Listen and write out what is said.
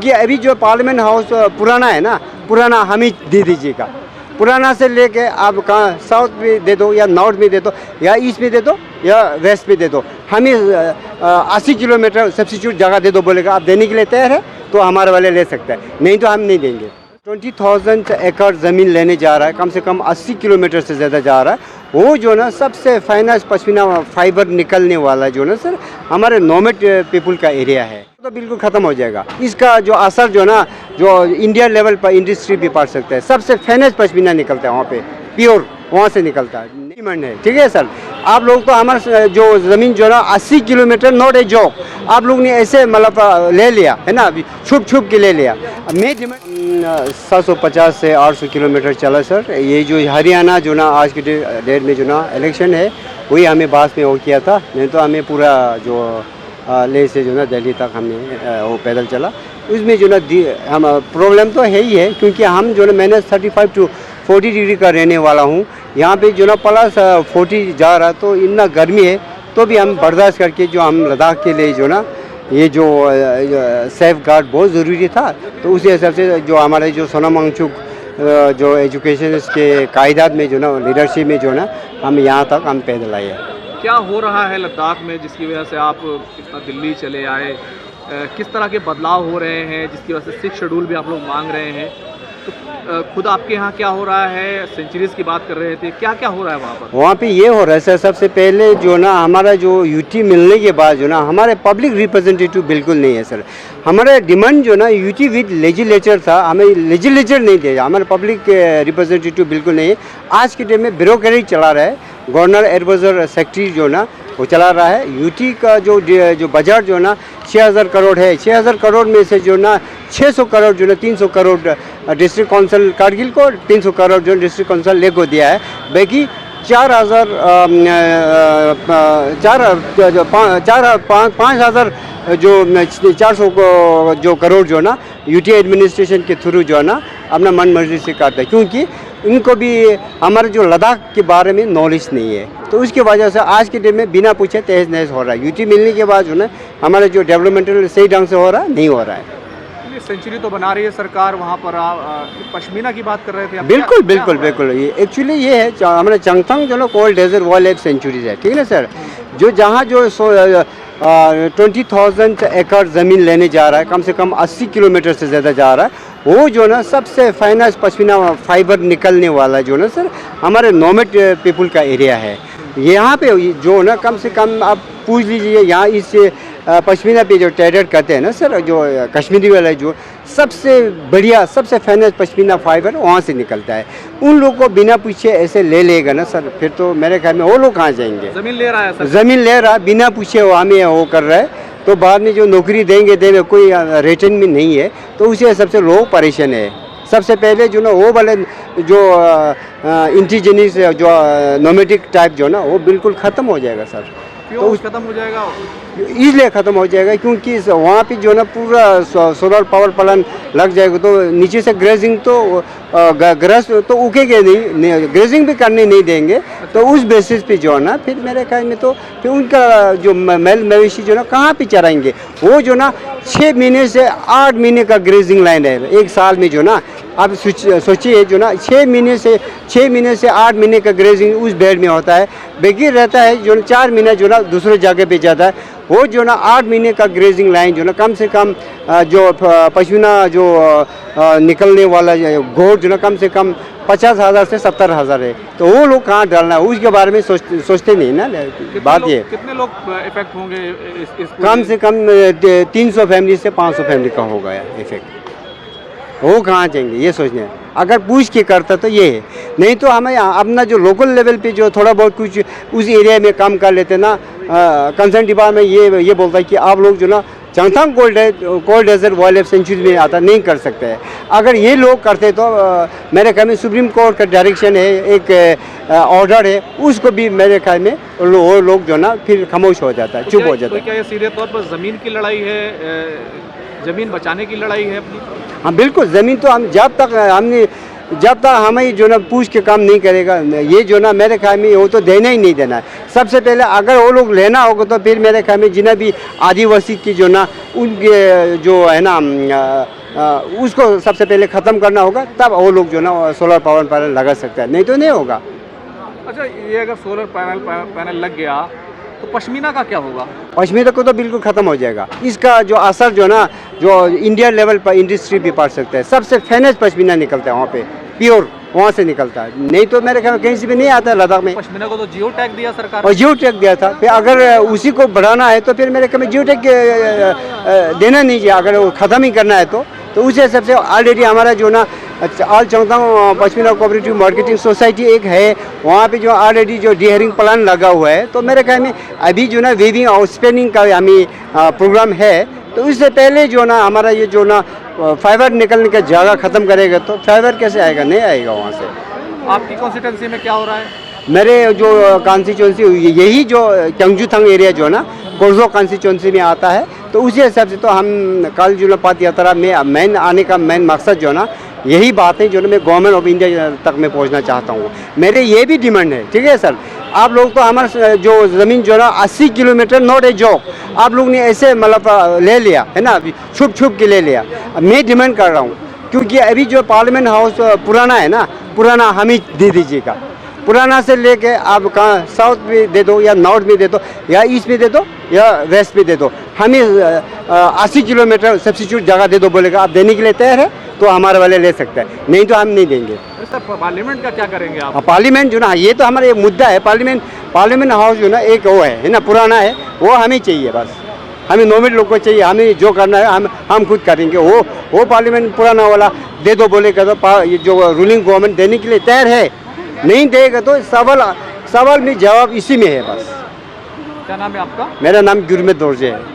क्योंकि अभी जो पार्लियामेंट हाउस पुराना है ना, पुराना हम ही दे दीजिएगा। पुराना से लेके आप कहाँ साउथ में दे दो या नॉर्थ में दे दो या ईस्ट में दे दो या वेस्ट में दे दो, हमें 80 किलोमीटर सब्सिट्यूट जगह दे दो बोलेगा, आप देने के लिए तैयार है तो हमारे वाले ले सकते हैं, नहीं तो हम नहीं देंगे। 20,000 एकड़ ज़मीन लेने जा रहा है, कम से कम 80 किलोमीटर से ज़्यादा जा रहा है। वो जो ना सबसे फाइनेस्ट पश्मीना फाइबर निकलने वाला जो ना सर हमारे नोमैड पीपल का एरिया है, तो बिल्कुल ख़त्म हो जाएगा। इसका जो असर जो ना जो इंडिया लेवल पर इंडस्ट्री भी पड़ सकता है। सबसे फाइनेस्ट पश्मीना निकलता है वहाँ पे, प्योर वहाँ से निकलता है, डिमांड है। ठीक है सर, आप लोग तो हमारे जो ज़मीन जो ना 80 किलोमीटर नॉट ए जॉब, आप लोग ने ऐसे मतलब ले लिया है ना, अभी छुप छुप के ले लिया। मैं डिमांड 750 से 800 किलोमीटर चला सर। ये जो हरियाणा जो ना आज के डेट में जो ना इलेक्शन है, वही हमें बास में वो किया था, नहीं तो हमें पूरा जो ले से जो ना दिल्ली तक हमने वो पैदल चला। उसमें जो ना हम प्रॉब्लम तो है ही है, क्योंकि हम जो ना मैंने 35 to 40 डिग्री का रहने वाला हूँ, यहाँ पे जो ना प्लस 40 जा रहा, तो इतना गर्मी है तो भी हम बर्दाश्त करके जो हम लद्दाख के लिए जो ना ये जो सेफ गार्ड बहुत ज़रूरी था, तो उसी हिसाब से जो हमारे जो सोनम वांगचुक जो एजुकेशन के कायदात में जो ना लीडरशिप में जो ना हम यहाँ तक हम पैदल आए हैं। क्या हो रहा है लद्दाख में जिसकी वजह से आप इतना दिल्ली चले आए? किस तरह के बदलाव हो रहे हैं जिसकी वजह से 6 शेड्यूल भी आप लोग मांग रहे हैं? तो खुद आपके यहाँ क्या हो रहा है? सेंचुरीज़ की बात कर रहे थे, क्या क्या हो रहा है वहाँ पर? वहाँ पे ये हो रहा है सर, सबसे पहले जो ना हमारा जो यूटी मिलने के बाद जो ना हमारे पब्लिक रिप्रेजेंटेटिव बिल्कुल नहीं है सर। हमारा डिमांड जो ना यूटी विद लेजिस्लेचर था, हमें लेजिस्लेचर नहीं दे, हमारे पब्लिक रिप्रेजेंटेटिव बिल्कुल नहीं है। आज के डेट में ब्यूरोक्रेसी चला रहा है, गवर्नर एडवाइजर सेक्रेटरी जो ना वो चला रहा है। यूटी का जो बजट जो ना 6,000 करोड़ है, 6,000 करोड़ में से जो ना 600 करोड़ जो ना 300 करोड़ डिस्ट्रिक्ट काउंसिल कारगिल को, 300 करोड़ जो डिस्ट्रिक्ट काउंसिल ले को दिया है। बाकी 5,000 जो 400 जो करोड़ जो ना यूटी एडमिनिस्ट्रेशन के थ्रू जो ना अपना मन मर्जी से करता है, क्योंकि इनको भी हमारे जो लद्दाख के बारे में नॉलेज नहीं है, तो उसकी वजह से आज के दिन में बिना पूछे तहस नहस हो रहा है। यूटी मिलने के बाद जो ना हमारा जो डेवलपमेंटल सही ढंग से हो रहा है नहीं हो रहा है। सेंचुरी तो बना रही है सरकार वहाँ पर, पश्मीना की बात कर रहे थे। बिल्कुल बिल्कुल बिल्कुल, ये एक्चुअली ये है हमारे चंगथंग जो ना cold desert wildlife sanctuaries है, ठीक है ना सर। जो जहाँ जो 20,000 एकड़ ज़मीन लेने जा रहा है, कम से कम 80 किलोमीटर से ज़्यादा जा रहा है, वो जो ना सबसे फाइनेस्ट पश्मीना फाइबर निकलने वाला जो ना सर हमारे नोमैड पीपल का एरिया है। यहाँ पे जो ना कम से कम आप पूछ लीजिए, यहाँ इस पश्मीना पे जो ट्रेडर करते हैं ना सर, जो कश्मीरी वाला जो सबसे बढ़िया सबसे फाइनेस्ट पश्मीना फाइबर वहाँ से निकलता है। उन लोगों को बिना पूछे ऐसे ले लेगा ना सर, फिर तो मेरे ख्याल में वो लोग कहाँ जाएंगे। ज़मीन ले रहा है सर, ज़मीन ले रहा है बिना पूछे, वो हमें वो कर रहा है, तो बाद में जो नौकरी देंगे कोई रिटर्न में नहीं है, तो उसी हिसाब से लोग परेशान है। सबसे पहले जो ना वो वाले जो इंडिजिनस जो नोमैडिक टाइप जो ना वो बिल्कुल ख़त्म हो जाएगा सर। तो ख़त्म हो जाएगा इसलिए ख़त्म हो जाएगा क्योंकि वहाँ पे जो ना पूरा सोलर पावर प्लांट लग जाएगा, तो नीचे से ग्रेजिंग तो ग्रास तो उगेंगे नहीं, ग्रेजिंग भी करने नहीं देंगे, तो उस बेसिस पे जो है ना फिर मेरे ख्याल में तो फिर उनका जो मेल मवेशी जो ना कहाँ पे चराएंगे। वो जो ना 6 महीने से 8 महीने का ग्रेजिंग लाइन है एक साल में जो ना, आप सोचिए जो ना 6 महीने से 8 महीने का ग्रेजिंग उस बेड में होता है, बाकी रहता है जो 4 महीने जो ना दूसरे जगह पे जाता है। वो जो ना 8 महीने का ग्रेजिंग लाइन जो ना कम से कम जो पश्मीना जो निकलने वाला गोट जो ना कम से कम 50,000 से 70,000 है, तो वो लोग कहाँ डालना है उसके बारे में सोचते नहीं ना। बात ये कितने लोग इफेक्ट होंगे इस कम से कम 300 फैमिली से 500 फैमिली का होगा इफेक्ट। वो कहाँ जाएंगे ये सोचने हैं। अगर पूछ के करता तो ये है, नहीं तो हमें अपना जो लोकल लेवल पे जो थोड़ा बहुत कुछ उस एरिया में काम कर लेते ना। कंसर्न डिपार्टमेंट ये बोलता है कि आप लोग जो ना Changthang cold desert wildlife sanctuary में आता नहीं कर सकते हैं। अगर ये लोग करते तो मेरे ख्याल में सुप्रीम कोर्ट का डायरेक्शन है, एक ऑर्डर है, उसको भी मेरे ख्याल में वो लोग जो ना फिर खामोश हो जाता है, चुप हो जाता है। क्या ये सीधे तौर पर ज़मीन की लड़ाई है, ज़मीन बचाने की लड़ाई है अपनी? हाँ बिल्कुल, ज़मीन तो हम जब तक हमने जब तक हमें जो ना पूछ के काम नहीं करेगा, ये जो ना मेरे ख्याल में वो तो देना ही नहीं देना है। सबसे पहले अगर वो लोग लेना होगा तो फिर मेरे ख्याल में जिन्हें भी आदिवासी की जो ना उनके जो है ना उसको सबसे पहले ख़त्म करना होगा, तब वो लोग जो ना सोलर पावर पैनल लगा सकते हैं, नहीं तो नहीं होगा। अच्छा, ये अगर सोलर पैनल लग गया तो पश्मीना का क्या होगा? पश्मीना को तो बिल्कुल ख़त्म हो जाएगा। इसका जो असर जो ना जो इंडिया लेवल पर इंडस्ट्री भी पड़ सकता है। सबसे फेमस पश्मीना निकलता है वहाँ पे, प्योर वहाँ से निकलता है, नहीं तो मेरे ख्याल में कहीं से भी नहीं आता है लद्दाख में। पश्मीना को तो जियो टैग दिया सरकार और जियो टैग दिया था, फिर अगर उसी को बढ़ाना है तो फिर मेरे ख्याल में जियो टैग देना नहीं चाहिए। अगर वो ख़त्म ही करना है तो उस हिसाब से ऑलरेडी हमारा जो ना all Changthang pashmina cooperative marketing society एक है, वहाँ पे जो ऑलरेडी जो डिहेरिंग प्लान लगा हुआ है। तो मेरे ख्याल में अभी जो ना वेविंग और स्पेनिंग का हमें प्रोग्राम है, तो उससे पहले जो ना हमारा ये जो ना फाइबर निकलने का जगह ख़त्म करेगा तो फाइबर कैसे आएगा, नहीं आएगा वहाँ से। आपकी कॉन्स्टिट्यूंसी में क्या हो रहा है? मेरे जो कॉन्स्टिट्यूंसी यही जो चंगजुथांग एरिया जो ना कोर्जो कॉन्स्टिट्यूंसी में आता है, तो उसी हिसाब से तो हम कल जो पद यात्रा में मेन आने का मेन मकसद जो ना यही बात है जो ना मैं गवर्नमेंट ऑफ इंडिया तक मैं पहुंचना चाहता हूँ। मेरे ये भी डिमांड है, ठीक है सर, आप लोग तो हमारा जो ज़मीन जो ना 80 किलोमीटर नॉट ए जॉब आप लोग ने ऐसे मतलब ले लिया है ना, छुप छुप के ले लिया। मैं डिमांड कर रहा हूँ क्योंकि अभी जो पार्लियामेंट हाउस पुराना है ना, पुराना हम ही दे दीजिएगा। पुराना से लेके आप कहाँ साउथ में दे दो या नॉर्थ में दे दो या ईस्ट में दे दो या वेस्ट में दे दो, हमें 80 किलोमीटर सब्सिट्यूट जगह दे दो बोलेगा, आप देने के लिए तैयार है तो हमारे वाले ले सकते हैं, नहीं तो हम नहीं देंगे। सर, पार्लियामेंट का क्या करेंगे आप? पार्लियामेंट जो ना ये तो हमारा एक मुद्दा है। पार्लियामेंट हाउस जो ना एक वो है ना, पुराना है, वो हमें चाहिए बस। हमें नॉमिनेट लोग को चाहिए, हमें जो करना है हम खुद करेंगे। वो पार्लियामेंट पुराना वाला दे दो बोलेगा तो ये जो रूलिंग गवर्नमेंट देने के लिए तैयार है, नहीं देगा तो सवाल में जवाब इसी में है बस। क्या नाम है आपका? मेरा नाम गुरमीत दोरजे है।